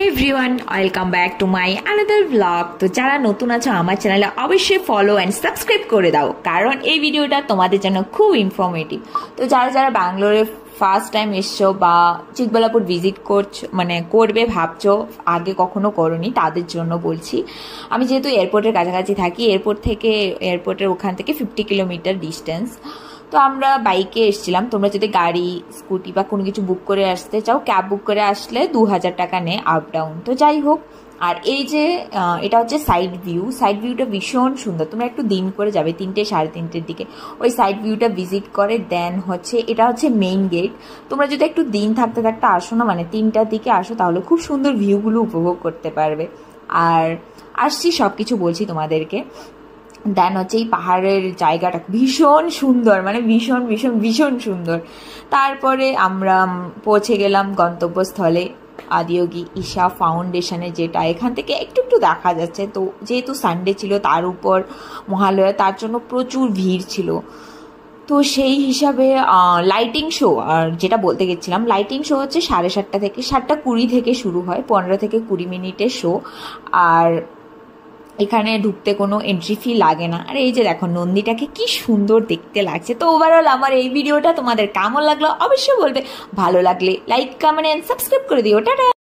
Everyone, welcome back to my another blog. তো যারা নতুন আছো আমার চ্যানেলে অবশ্যই ফলো অ্যান্ড সাবস্ক্রাইব করে দাও, কারণ এই ভিডিওটা তোমাদের জন্য খুব ইনফরমেটিভ। তো যারা যারা ব্যাঙ্গালোরে ফার্স্ট টাইম এসছো বা চিকবালাপুর ভিজিট করছো, মানে করবে ভাবছো, আগে কখনো করোনি, তাদের জন্য বলছি। আমি যেহেতু এয়ারপোর্টের কাছাকাছি থাকি, এয়ারপোর্টের ওখান থেকে 50 কিলোমিটার ডিস্টেন্স। তো আমরা বাইকে এসেছিলাম। তোমরা যদি গাড়ি, স্কুটি বা কোনো কিছু বুক করে আসতে চাও, ক্যাব বুক করে আসলে 2000 টাকা নেয় আপ ডাউন। তো যাই হোক, আর এই যে এটা হচ্ছে সাইড ভিউটা ভীষণ সুন্দর। তোমরা একটু দিন করে যাবে, 3টে সাড়ে 3টের দিকে ওই সাইড ভিউটা ভিজিট করে দেন হচ্ছে এটা হচ্ছে মেইন গেট। তোমরা যদি একটু দিন থাকতে থাকতে আসো না, মানে 3টার দিকে আসো, তাহলে খুব সুন্দর ভিউগুলো উপভোগ করতে পারবে। আর আসছি সব কিছু বলছি তোমাদেরকে। দেন হচ্ছে এই পাহাড়ের জায়গাটা ভীষণ সুন্দর, মানে ভীষণ ভীষণ ভীষণ সুন্দর। তারপরে আমরা পৌঁছে গেলাম গন্তব্যস্থলে, আদিয়োগী ঈশা ফাউন্ডেশনে, যেটা এখান থেকে একটু একটু দেখা যাচ্ছে। তো যেহেতু সানডে ছিল, তার উপর মহালয়া, তার জন্য প্রচুর ভিড় ছিল। তো সেই হিসাবে লাইটিং শো, আর যেটা বলতে গেছিলাম, লাইটিং শো হচ্ছে 7:30 থেকে 7:20 থেকে শুরু হয়, 15 থেকে 20 মিনিটের শো। আর এখানে ঢুকতে কোনো এন্ট্রি ফি লাগে না। আর এই যে দেখো নন্দীটাকে কি সুন্দর দেখতে লাগছে। তো ওভারঅল আমার এই ভিডিওটা তোমাদের কেমন লাগলো অবশ্যই বলবে। ভালো লাগলে লাইক, কমেন্ট এন্ড সাবস্ক্রাইব করে দিও। টাটা।